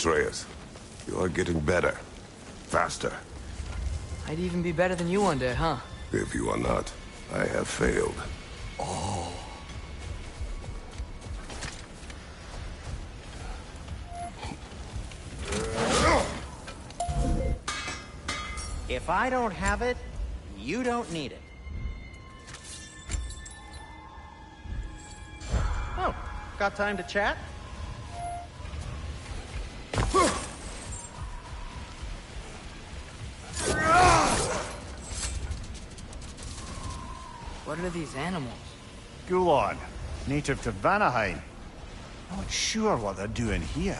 Atreus. You are getting better. Faster. I'd even be better than you one day, huh? If you are not, I have failed. Oh. If I don't have it, you don't need it. Oh, got time to chat? What are these animals? Gulon, native to Vanaheim. Not sure what they're doing here.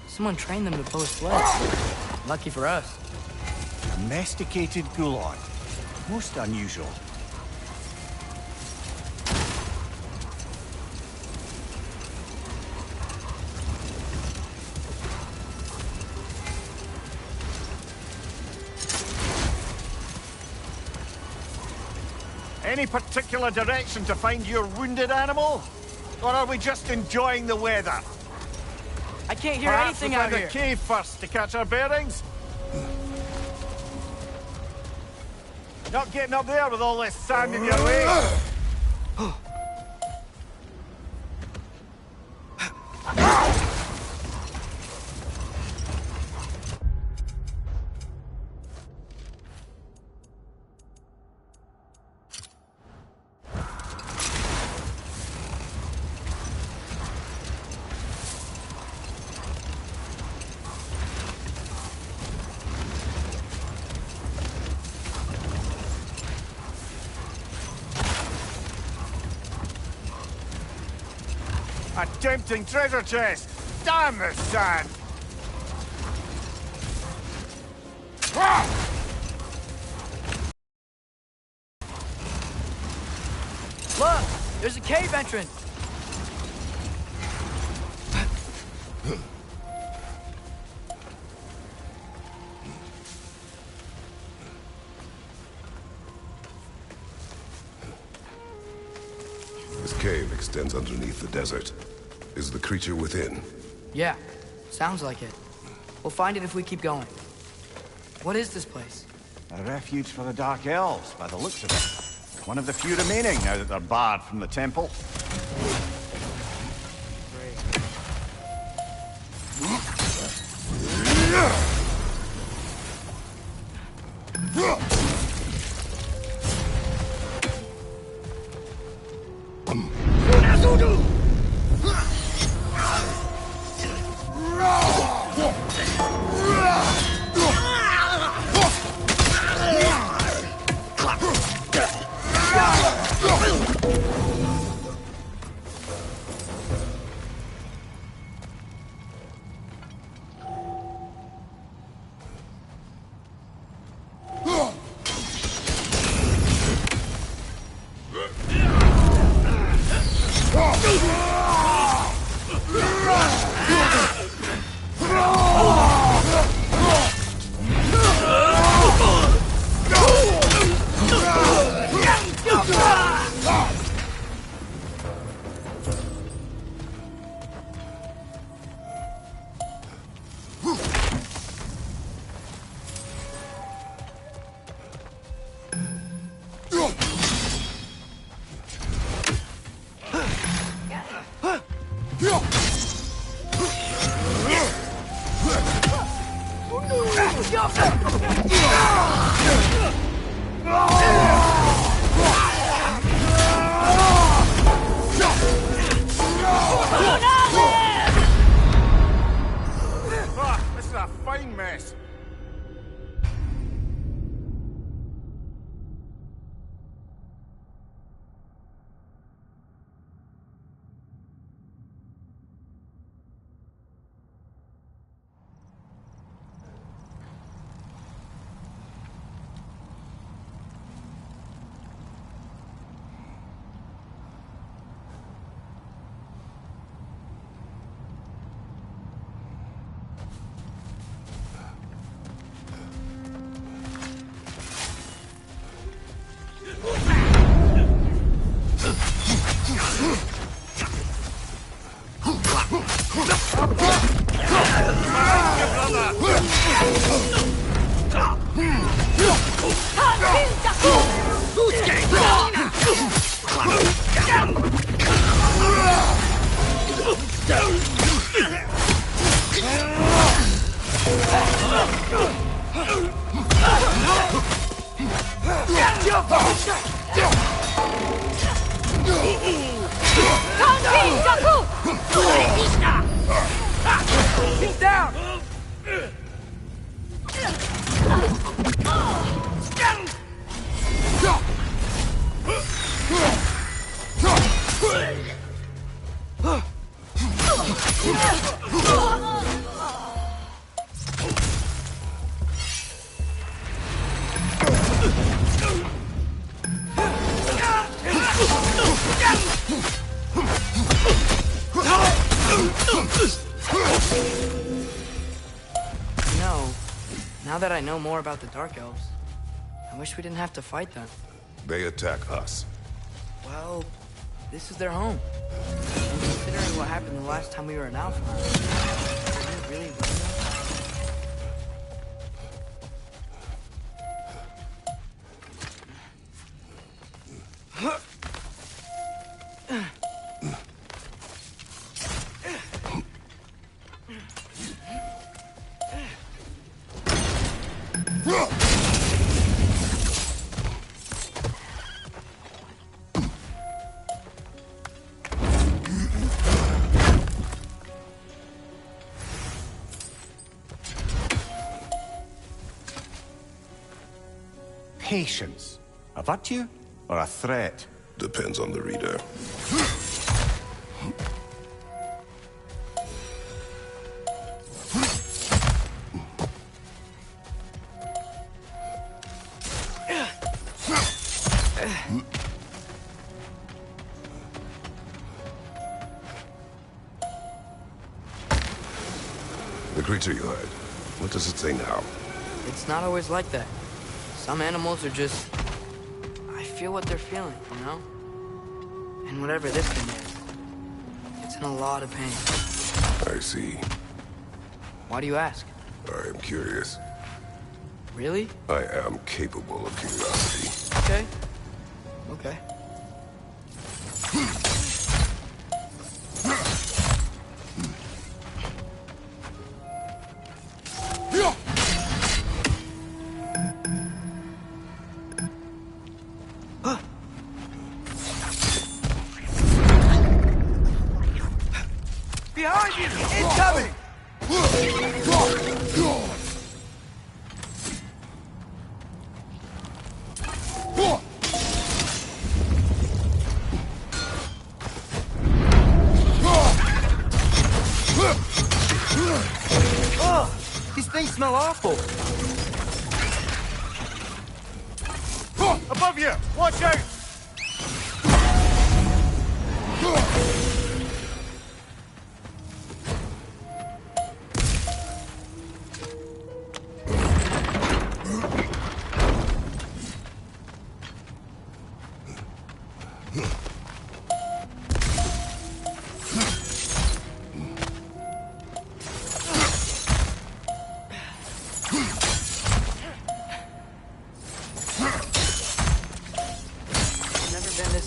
Someone trained them to pull a sled. Lucky for us. Domesticated Gulon. Most unusual. Any particular direction to find your wounded animal? Or are we just enjoying the weather? I can't hear Perhaps anything we'll out find here. a cave first to catch our bearings? Not getting up there with all this sand in your way. A tempting treasure chest! Damn this sand! Look! There's a cave entrance! This cave extends underneath the desert. Is the creature within? Yeah, sounds like it. We'll find it if we keep going. What is this place? A refuge for the Dark Elves, by the looks of it. One of the few remaining now that they're barred from the temple. Now that I know more about the Dark Elves, I wish we didn't have to fight them. They attack us. Well, this is their home. And considering what happened the last time we were in Alpha, are you really with them? Patience. A virtue or a threat? Depends on the reader. The creature you heard, what does it say now? It's not always like that. Some animals are just... I feel what they're feeling, you know? And whatever this thing is, it's in a lot of pain. I see. Why do you ask? I am curious. Really? I am capable of curiosity. Okay. Okay. Behind you! Incoming! Oh, these things smell awful. Above you! Watch out!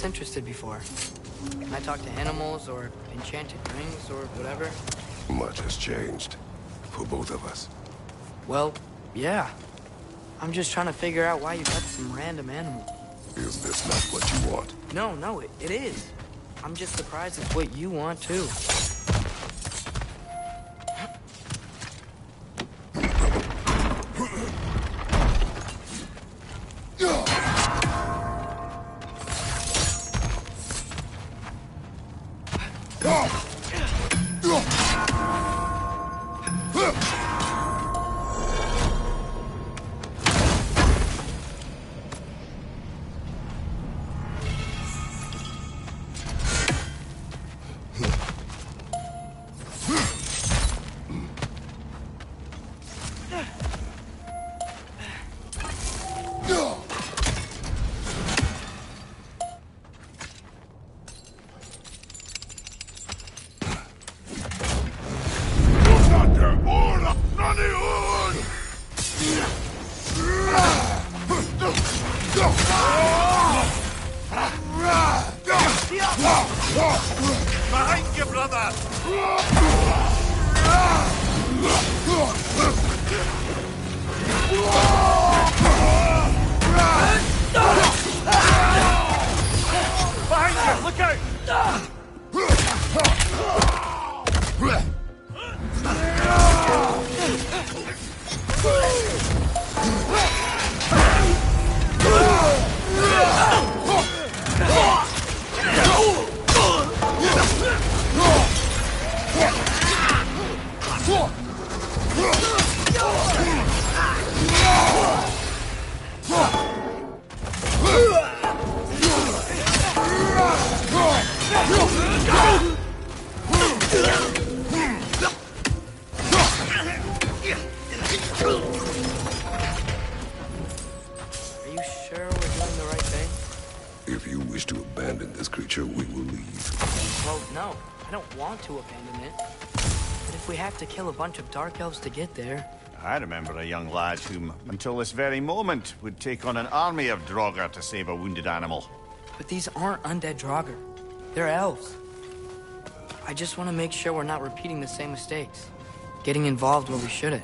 Interested before. Can I talk to animals or enchanted rings or whatever? Much has changed. For both of us. Well, yeah. I'm just trying to figure out why you got some random animal. Is this not what you want? No, it is. I'm just surprised it's what you want, too. Behind you, brother! Behind you! Look out! If you wish to abandon this creature, we will leave. Well, no. I don't want to abandon it. But if we have to kill a bunch of Dark Elves to get there... I remember a young lad whom, until this very moment, would take on an army of Draugr to save a wounded animal. But these aren't undead Draugr. They're elves. I just want to make sure we're not repeating the same mistakes. Getting involved where we shouldn't.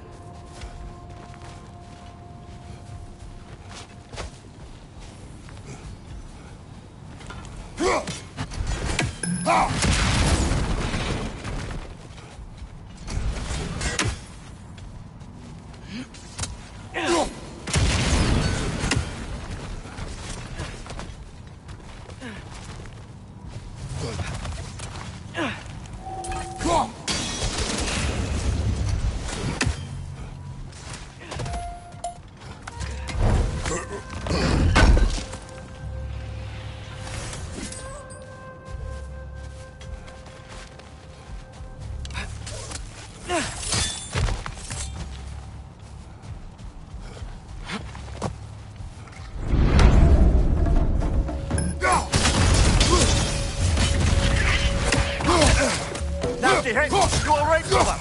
Hey, you all right, brother?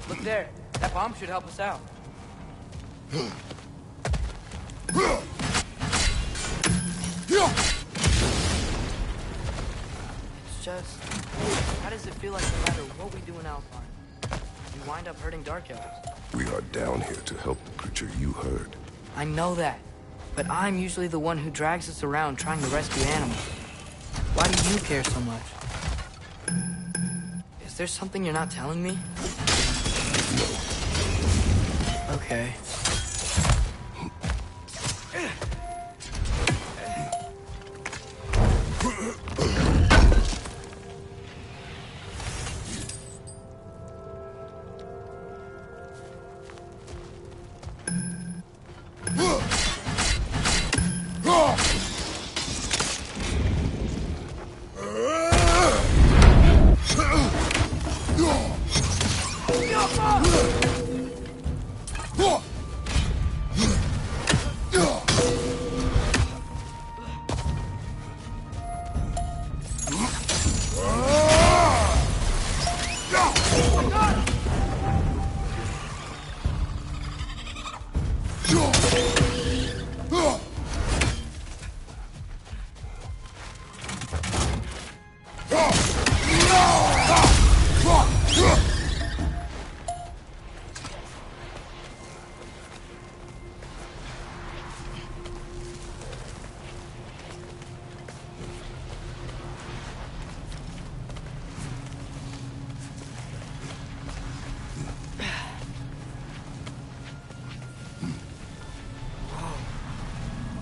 Look there. That bomb should help us out. It's just... How does it feel like no matter what we do in Alpine, we wind up hurting Dark Elves? We are down here to help the creature you heard. I know that. But I'm usually the one who drags us around trying to rescue animals. Why do you care so much? Is there something you're not telling me? Okay.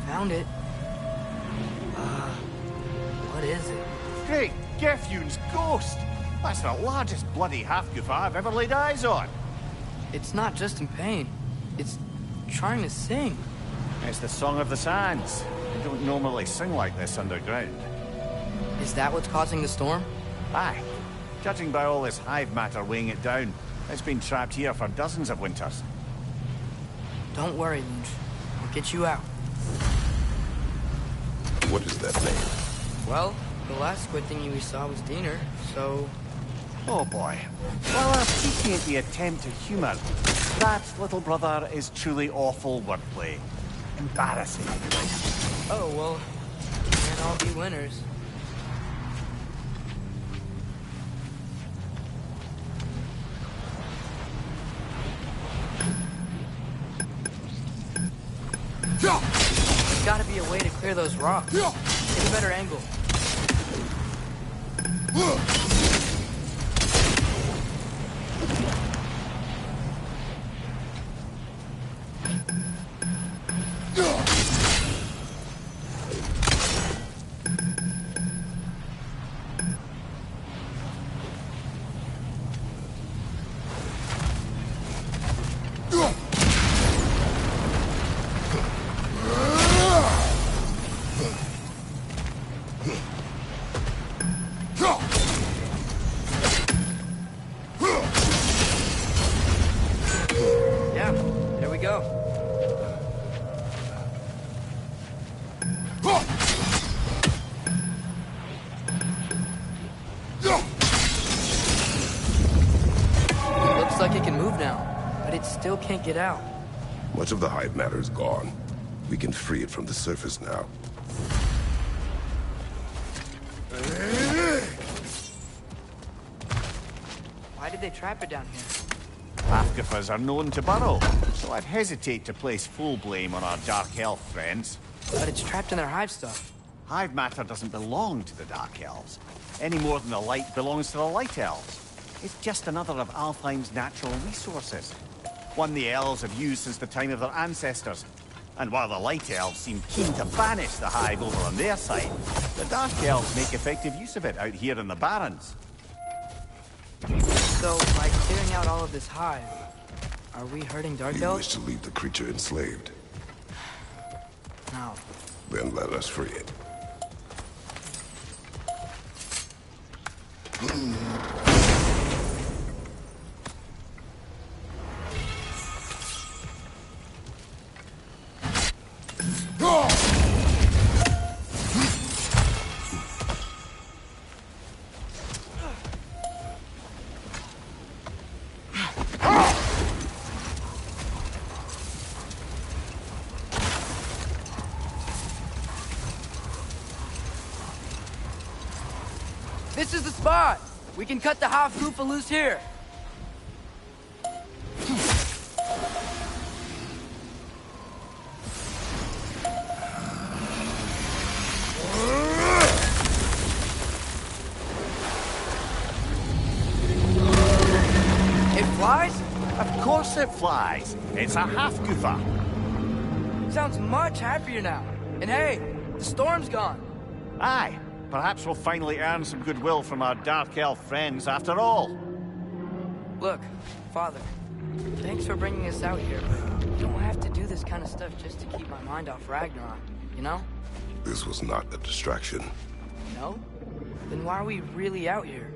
Found it. What is it? Great Gefyun's ghost! That's the largest bloody half-goof I've ever laid eyes on. It's not just in pain. It's trying to sing. It's the Song of the Sands. They don't normally sing like this underground. Is that what's causing the storm? Aye. Judging by all this hive matter weighing it down, it's been trapped here for dozens of winters. Don't worry, Lynch. I'll get you out. What is that name? Well, the last squid thingy we saw was Diener, so... Oh boy. Well, I appreciate the attempt at humour. That, little brother, is truly awful wordplay. Embarrassing. Oh, well, we can't all be winners. There's gotta be a way to clear those rocks. Get a better angle. go. Looks like it can move now, but it still can't get out. Much of the hive matter is gone. We can free it from the surface now. Why did they trap it down here? Afghafas are known to burrow, so I'd hesitate to place full blame on our Dark Elf friends. But it's trapped in their hive stuff. Hive matter doesn't belong to the Dark Elves, any more than the light belongs to the Light Elves. It's just another of Alfheim's natural resources. One the elves have used since the time of their ancestors. And while the Light Elves seem keen to banish the hive over on their side, the Dark Elves make effective use of it out here in the Barrens. So, by clearing out all of this hive, are we hurting Dark You wish Elves? to leave the creature enslaved. No. Then let us free it. This is the spot! We can cut the half-Goofa loose here! It flies? Of course it flies. It's a half-goofa. Sounds much happier now. And hey, the storm's gone. Aye, perhaps we'll finally earn some goodwill from our Dark Elf friends after all. Look, Father, thanks for bringing us out here, but you don't have to do this kind of stuff just to keep my mind off Ragnarok, you know? This was not a distraction. No? Then why are we really out here?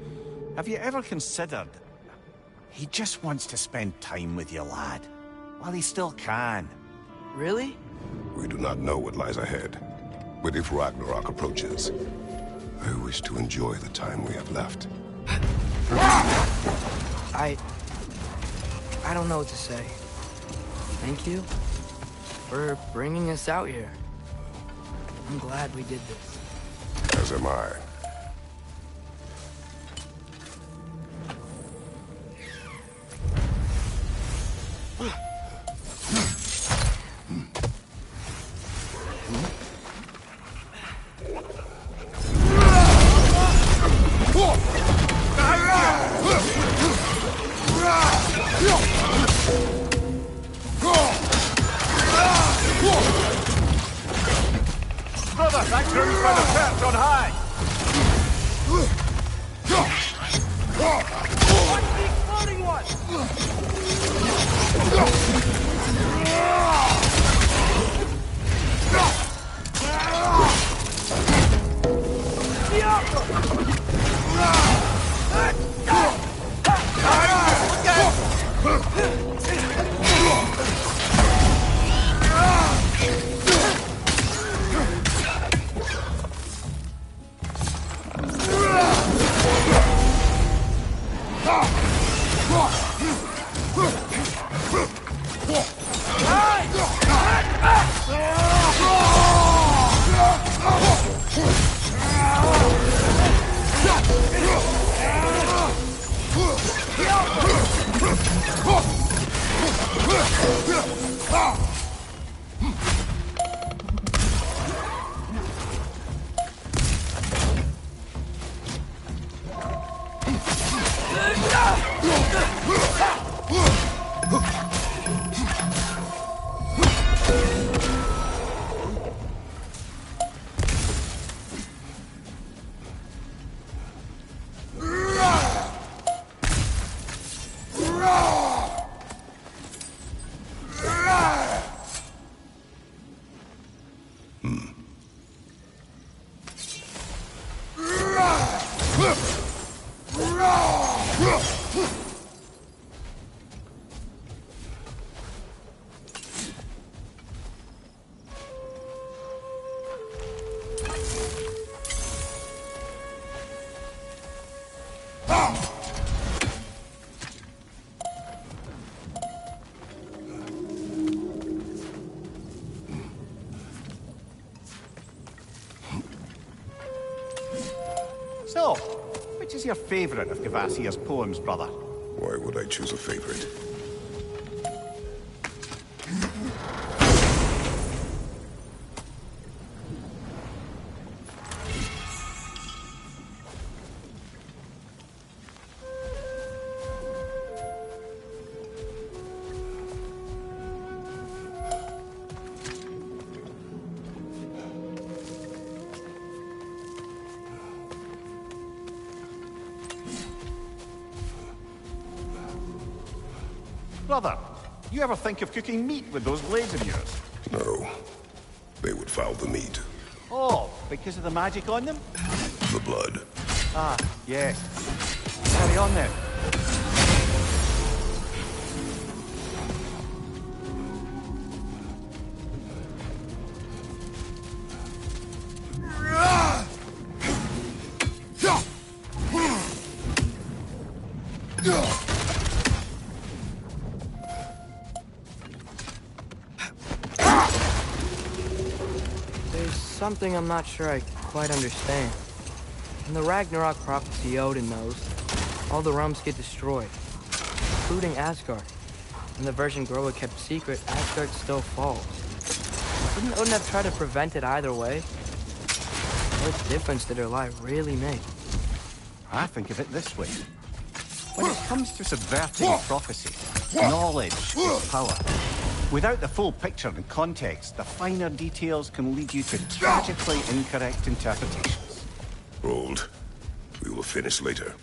Have you ever considered... He just wants to spend time with you, lad. While he still can. Really? We do not know what lies ahead. But if Ragnarok approaches, I wish to enjoy the time we have left. I don't know what to say. Thank you for bringing us out here. I'm glad we did this. As am I. Brother, that grows by the perch on high! Watch the exploding one! So, which is your favourite of Kvasir's poems, brother? Why would I choose a favorite? Brother, you ever think of cooking meat with those blades of yours? No. They would foul the meat. Oh, because of the magic on them? The blood. Ah, yes. Carry on then. Something I'm not sure I quite understand. In the Ragnarok prophecy Odin knows, all the realms get destroyed, including Asgard. In the version Groa kept secret, Asgard still falls. Didn't Odin have tried to prevent it either way? What difference did her lie really make? I think of it this way. When it comes to subverting prophecy, knowledge is power. Without the full picture and context, the finer details can lead you to tragically incorrect interpretations. Hold. We will finish later.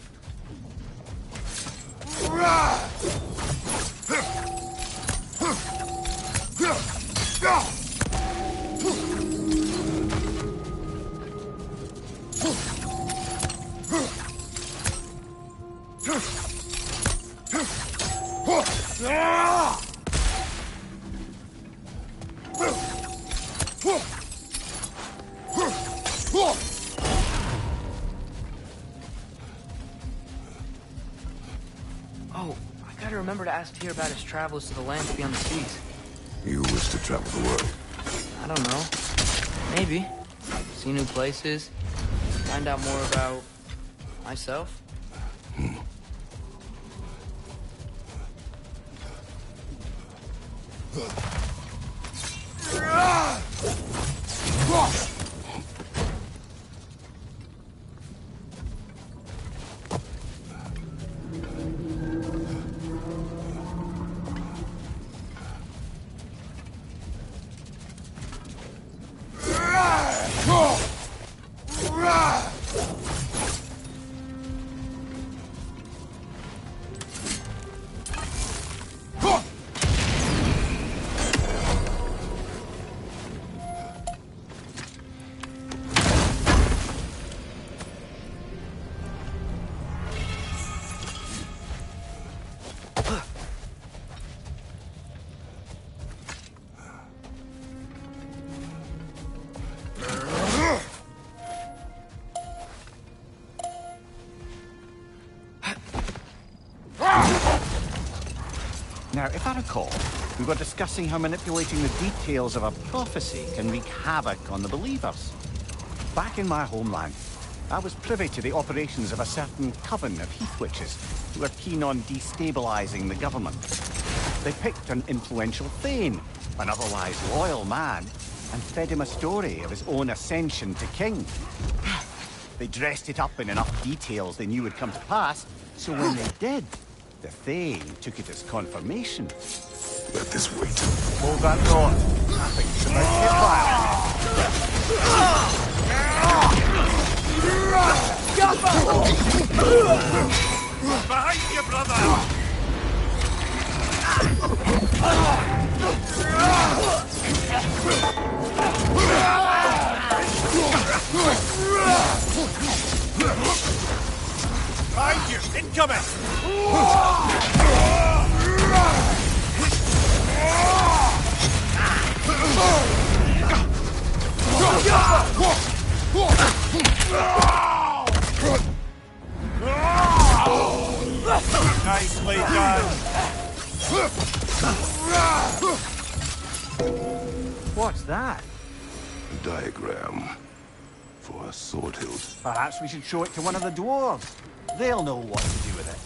Oh, I gotta remember to ask Tyr about his travels to the lands beyond the seas. You wish to travel the world? I don't know. Maybe. See new places. Find out more about myself. Now, if I recall, we were discussing how manipulating the details of a prophecy can wreak havoc on the believers. Back in my homeland, I was privy to the operations of a certain coven of heath witches who were keen on destabilizing the government. They picked an influential Thane, an otherwise loyal man, and fed him a story of his own ascension to king. They dressed it up in enough details they knew would come to pass, so when they did, the Thane took it as confirmation. Let this wait. Hold that thought. I think it's about to get violent. Behind you, brother! Behind you! Incoming! Nicely done! What's that? A diagram for A sword hilt. Perhaps we should show it to one of the dwarves. They'll know what to do with it.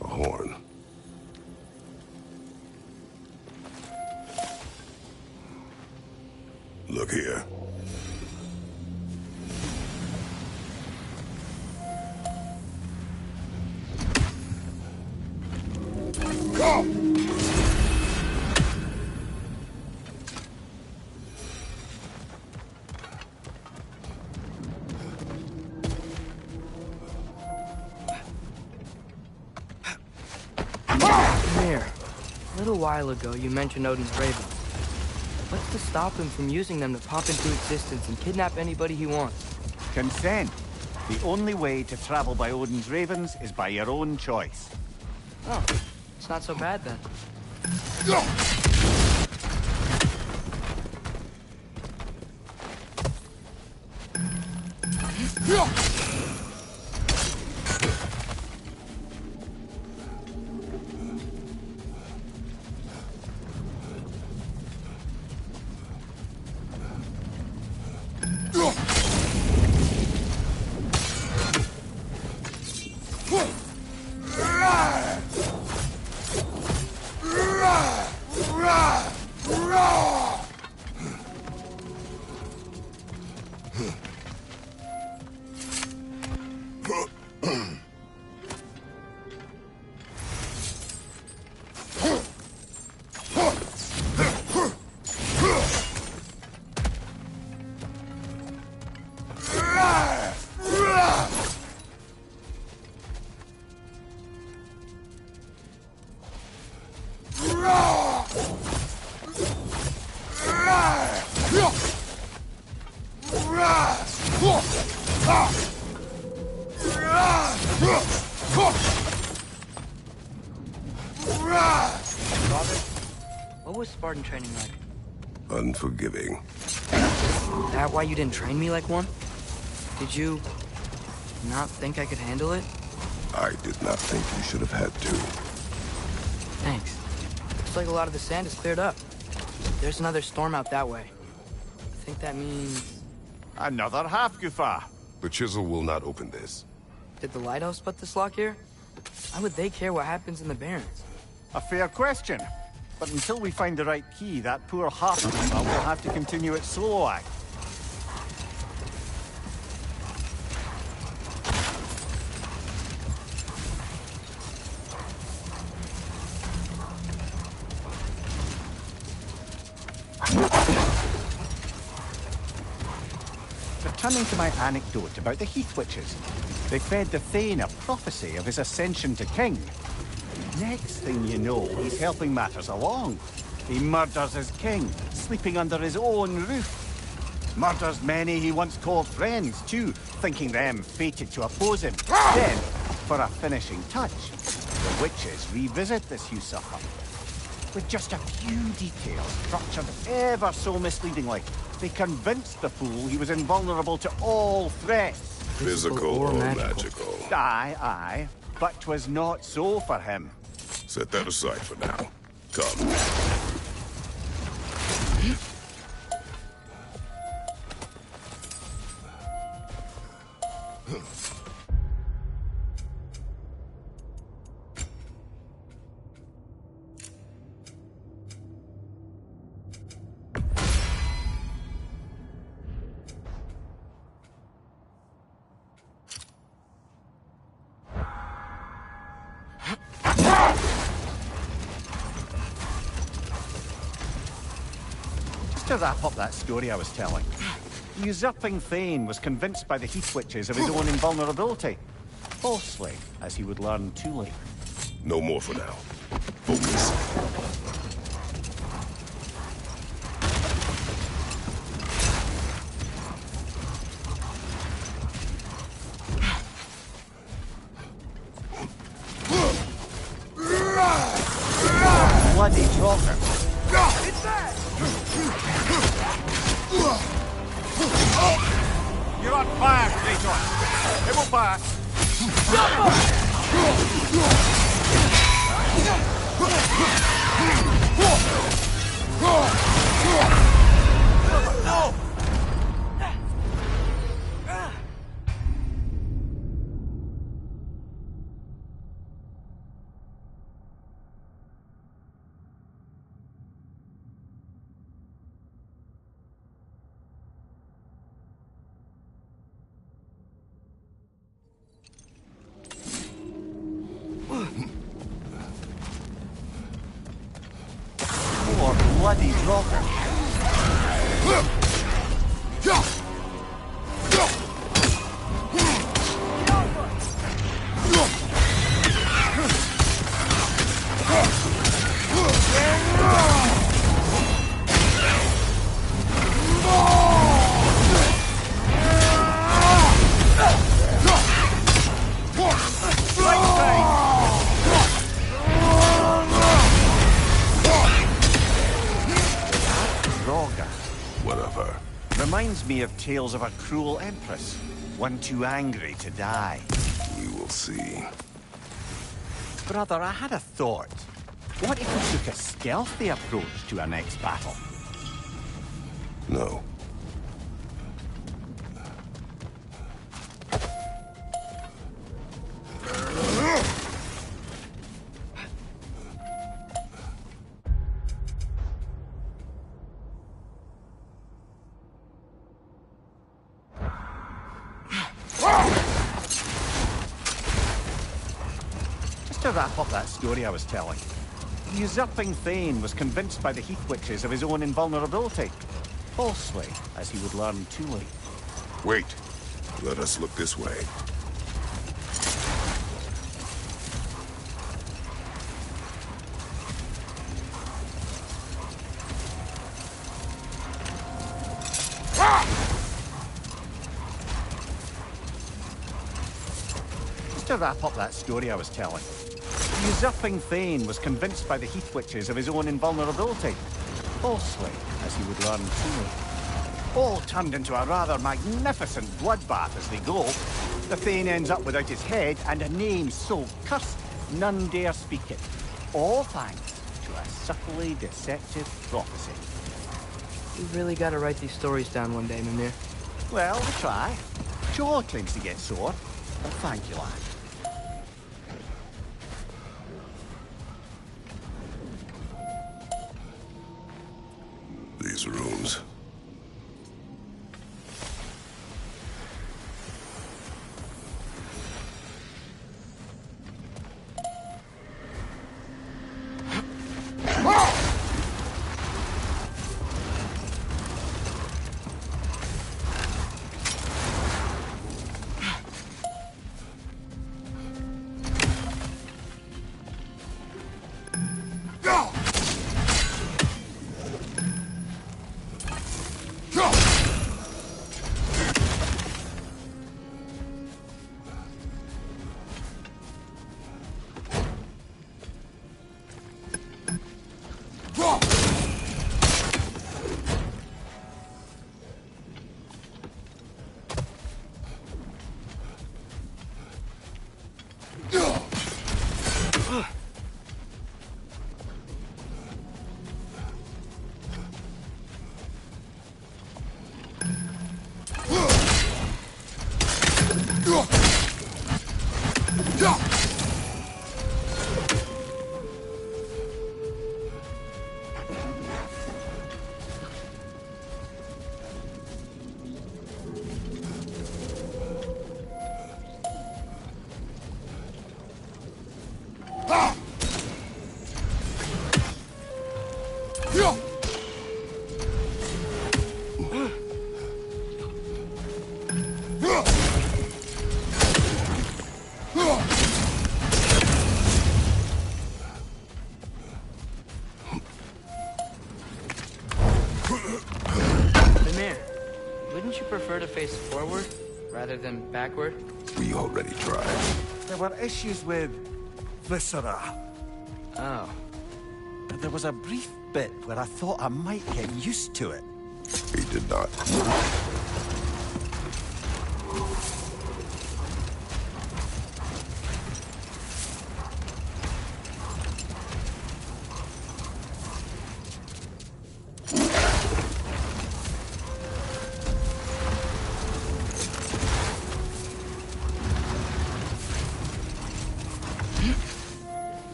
A horn. Look here. Here. A little while ago, you mentioned Odin's ravens. What's to stop him from using them to pop into existence and kidnap anybody he wants? Consent. The only way to travel by Odin's ravens is by your own choice. Oh, it's not so bad then. What was Spartan training like? Unforgiving. That why you didn't train me like one? Did you not think I could handle it? I did not think you should have had to. Thanks. Looks like a lot of the sand is cleared up. There's another storm out that way. I think that means... Another half-goofa. The chisel will not open this. Did the lighthouse put this lock here? Why would they care what happens in the Barrens? A fair question. But until we find the right key, that poor half-goofa will have to continue its solo act. Returning to my anecdote about the Heath Witches, they fed the Thane a prophecy of his ascension to king. Next thing you know, he's helping matters along. He murders his king, sleeping under his own roof. Murders many he once called friends, too, thinking them fated to oppose him. Then, for a finishing touch, the witches revisit this usurper. With just a few details structured ever so misleadingly, they convinced the fool he was invulnerable to all threats. Physical or magical. Aye, aye. But 'twas not so for him. Set that aside for now. Come. To wrap up that story I was telling, the usurping Thane was convinced by the Heath Witches of his own invulnerability. Falsely, as he would learn too late. No more for now. Focus. bloody rocker. It's that! You're on fire, Kratos. It will pass. No! Poor bloody rocker. Whatever. Reminds me of tales of a cruel empress, one too angry to die. We will see. Brother, I had a thought. What if we took a stealthy approach to our next battle? No. Just to wrap up that story I was telling. The usurping Thane was convinced by the Heath Witches of his own invulnerability. Falsely, as he would learn too late. Wait. Let us look this way. Just to wrap up that story I was telling. The usurping Thane was convinced by the Heath Witches of his own invulnerability. Falsely, as he would learn too late. All turned into a rather magnificent bloodbath as they go. The Thane ends up without his head and a name so cursed none dare speak it. All thanks to a subtly deceptive prophecy. You've really got to write these stories down one day, Mimir. Well, we try. Joe claims to get sore, but thank you, lad. These rooms. Mimir, wouldn't you prefer to face forward rather than backward? We already tried. There were issues with Viscera. Oh. but there was a brief bit where I thought I might get used to it. He did not.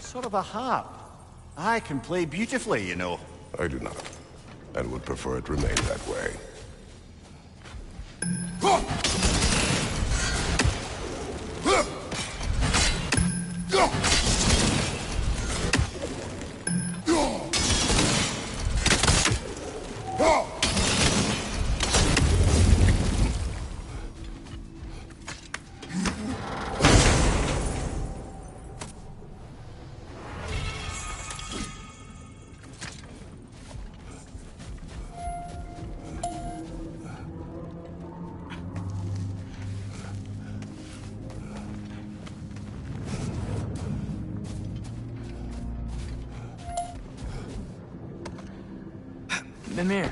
Sort of a harp. I can play beautifully, you know. I do not, and would prefer it remain that way. Mimir,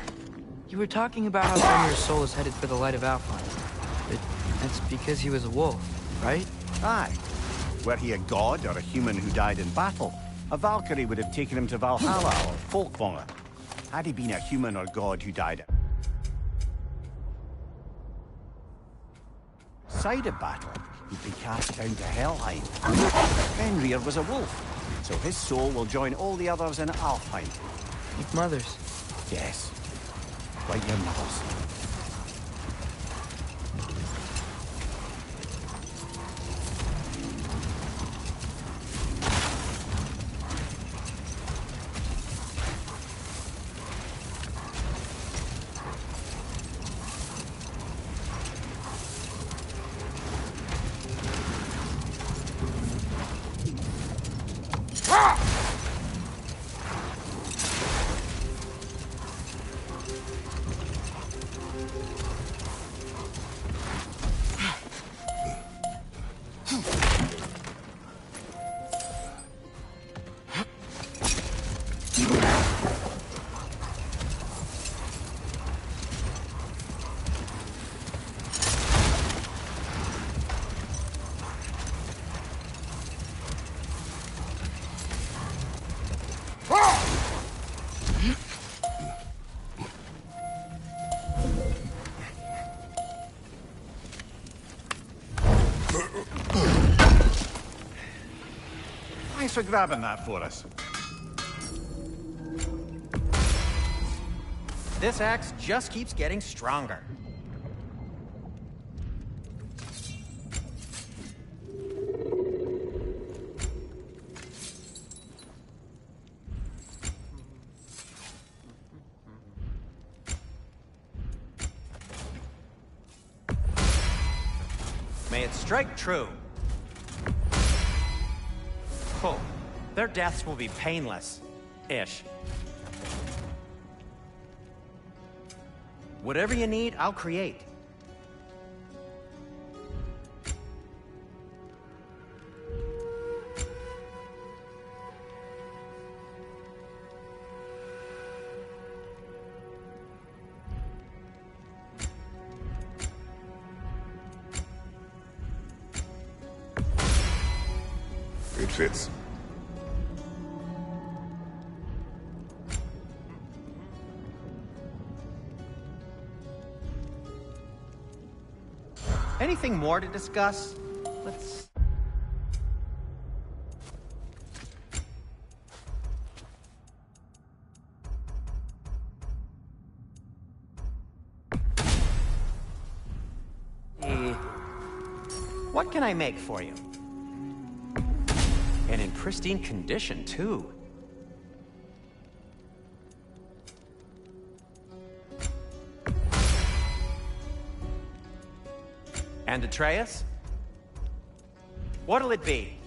you were talking about how Mimir's soul is headed for the light of Alfheim. But that's because he was a wolf, right? Aye. Were he a god or a human who died in battle, a Valkyrie would have taken him to Valhalla or Folkvanger. Had he been a human or god who died outside of battle, he'd be cast down to Helheim. Fenrir was a wolf, so his soul will join all the others in Alfheim. Like mothers. Yes, like your mothers. Thanks for grabbing that for us. This axe just keeps getting stronger. May it strike true. Oh, their deaths will be painless-ish. Whatever you need, I'll create. It fits. Anything more to discuss? Let's... What can I make for you? And in pristine condition, too. And Atreus? What'll it be?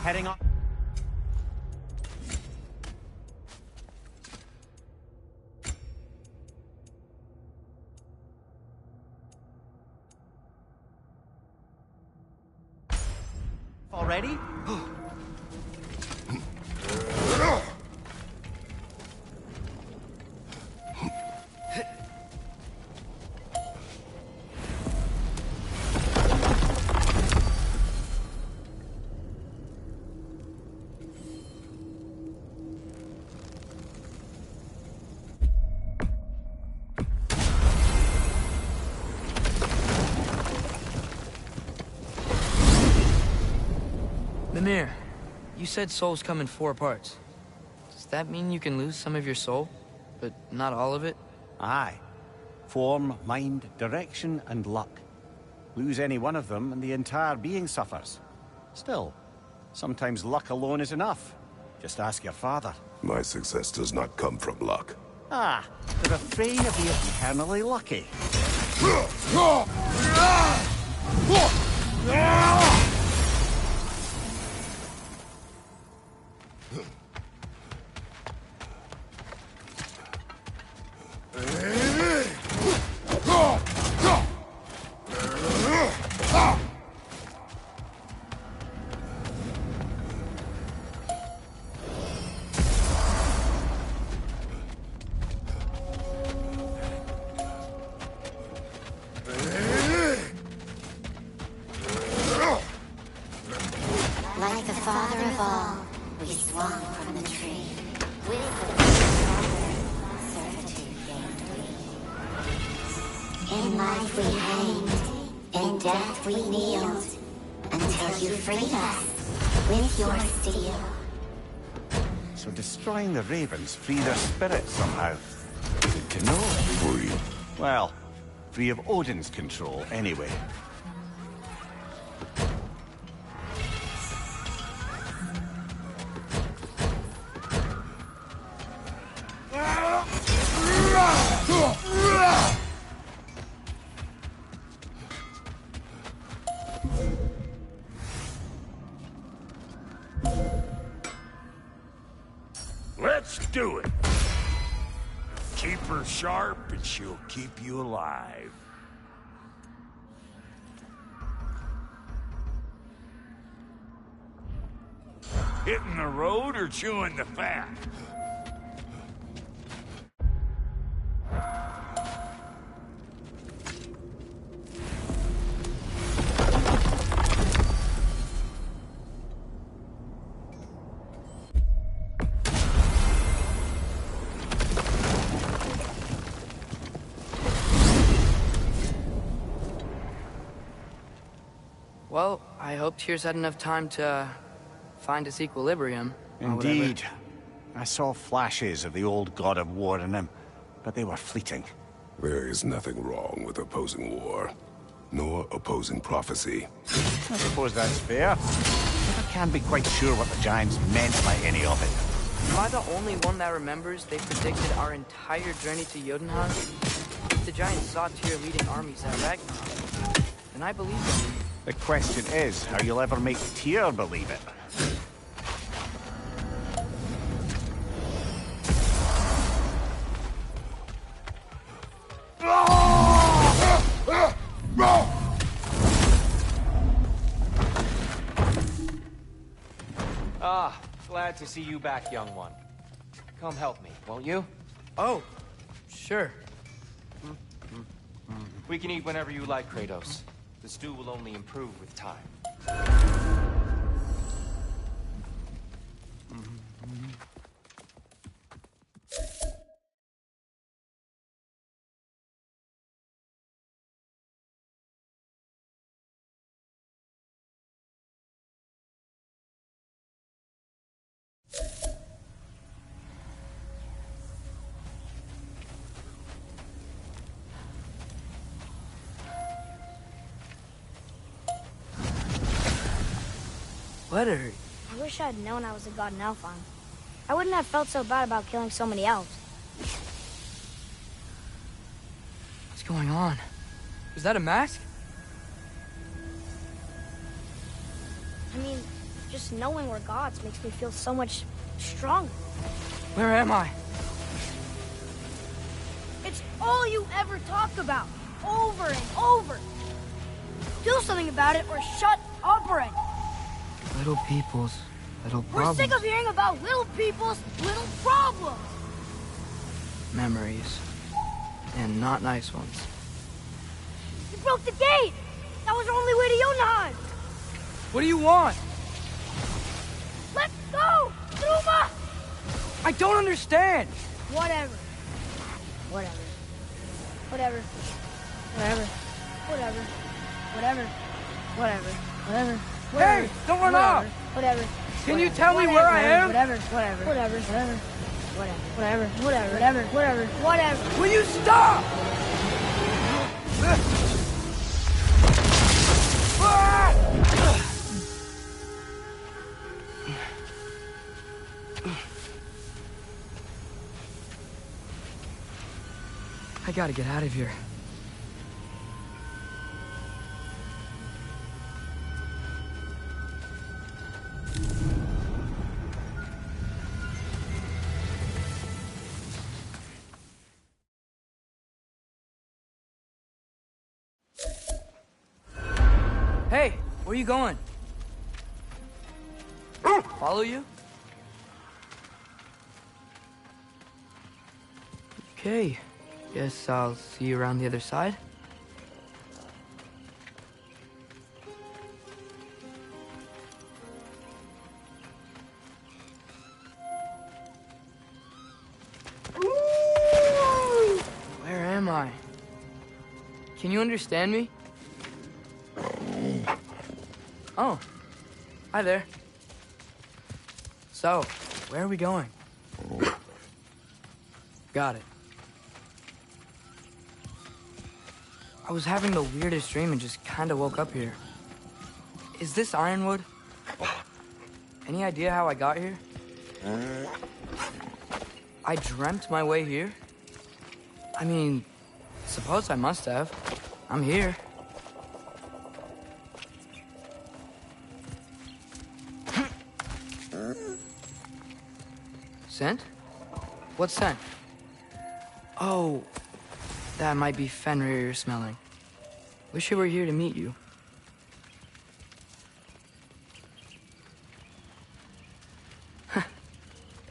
Heading on. Already? Mimir, you said souls come in 4 parts. Does that mean you can lose some of your soul, but not all of it? Aye. Form, mind, direction, and luck. Lose any one of them, and the entire being suffers. Still, sometimes luck alone is enough. Just ask your father. My success does not come from luck. Ah, the refrain of the eternally lucky. Like the father of all, we swung from the tree. With the father, servitude gained we. In life we hanged, in death we kneeled, until you freed us with your steel. So destroying the ravens free their spirits somehow. Good to know. Free. Well, free of Odin's control, anyway. Let's do it. Keep her sharp and she'll keep you alive. Hitting the road or chewing the fat? Well, I hope Tyr's had enough time to find its equilibrium. or whatever. Indeed. I saw flashes of the old god of war in him, but they were fleeting. There is nothing wrong with opposing war, nor opposing prophecy. I suppose that's fair. Never can be quite sure what the Giants meant by any of it. Am I the only one that remembers they predicted our entire journey to Jotunheim? If the Giants saw Tyr leading armies at Ragnarok, then I believe them. The question is how you'll ever make Tyr believe it. Ah, glad to see you back, young one. Come help me, won't you? Oh, sure. We can eat whenever you like, Kratos. The stew will only improve with time. What hurt? I wish I'd known I was a god in Alfheim. I wouldn't have felt so bad about killing so many elves. What's going on? Is that a mask? I mean, Just knowing we're gods makes me feel so much stronger. Where am I? It's all you ever talk about, over and over. Do something about it or shut up already. Little people's little We're problems. sick of hearing about little people's little problems. Memories. And not nice ones. You broke the gate. That was our only way to Jotunheim. What do you want? Let's go, Truma! I don't understand. Whatever. Whatever. Whatever. Whatever. Whatever. Whatever. Whatever. Whatever. Hey, don't run off. Whatever. Can you tell me where I am? Whatever. Whatever. Whatever. Whatever. Whatever. Whatever. Whatever. Whatever. Whatever. Will you stop? I gotta get out of here. Hey, where you going? Follow you? Okay. Guess I'll see you around the other side. Where am I? Can you understand me? Oh. Hi there. So, where are we going? Got it. I was having the weirdest dream and just kind of woke up here. Is this Ironwood? Any idea how I got here? I dreamt my way here? I mean, suppose I must have. I'm here. Scent? What scent? Oh, that might be Fenrir you're smelling. Wish I were here to meet you.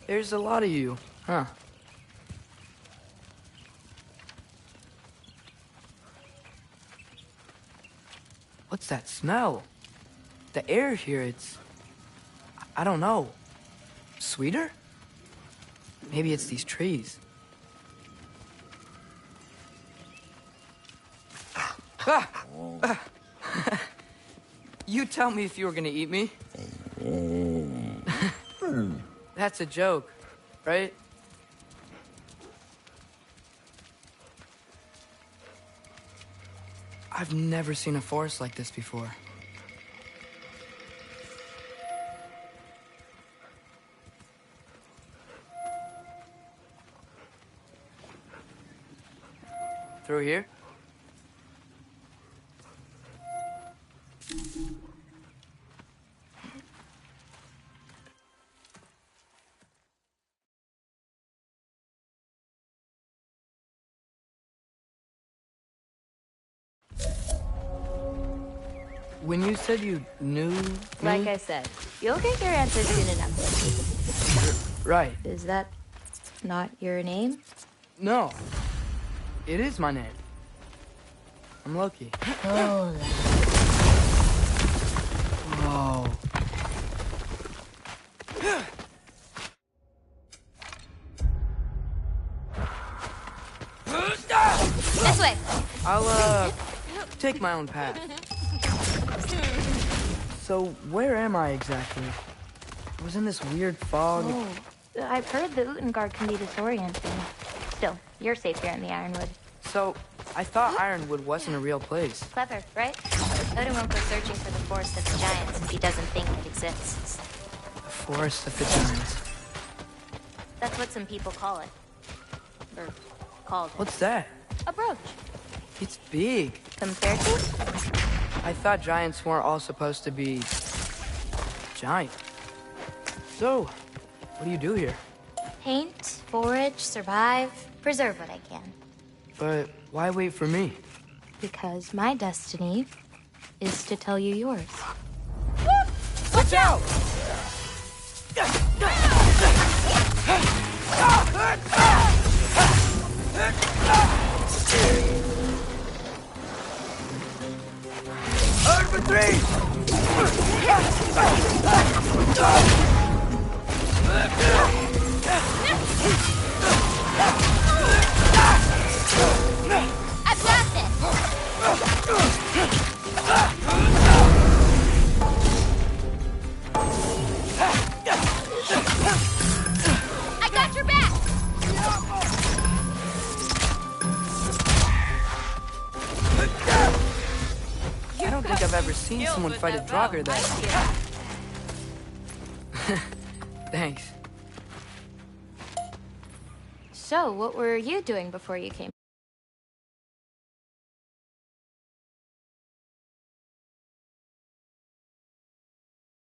There's a lot of you, huh? What's that smell? The air here, I don't know. Sweeter? Maybe it's these trees. You tell me if you were gonna eat me. That's a joke, right? I've never seen a forest like this before. Through here? When you said you knew me? Like I said, you'll get your answer soon enough. Right. Is that not your name? No. It is my name. I'm Loki. Oh. Whoa. This way. I'll, take my own path. So, where am I exactly? I was in this weird fog. Oh, I've heard the Utengard can be disorienting. Still, you're safe here in the Ironwood. So, I thought Ironwood wasn't a real place. Clever, right? Odin won't go searching for the Forest of the Giants if he doesn't think it exists. The Forest of the Giants. That's what some people call it. Or called it. What's that? A brooch. It's big. Compared to? I thought giants weren't all supposed to be giant. So, what do you do here? Paint, forage, survive, preserve what I can. But why wait for me? Because my destiny is to tell you yours. Watch out! Hard for three! I've got this! I got your back! I don't think I've ever seen someone fight a Draugr that... Thanks. So, what were you doing before you came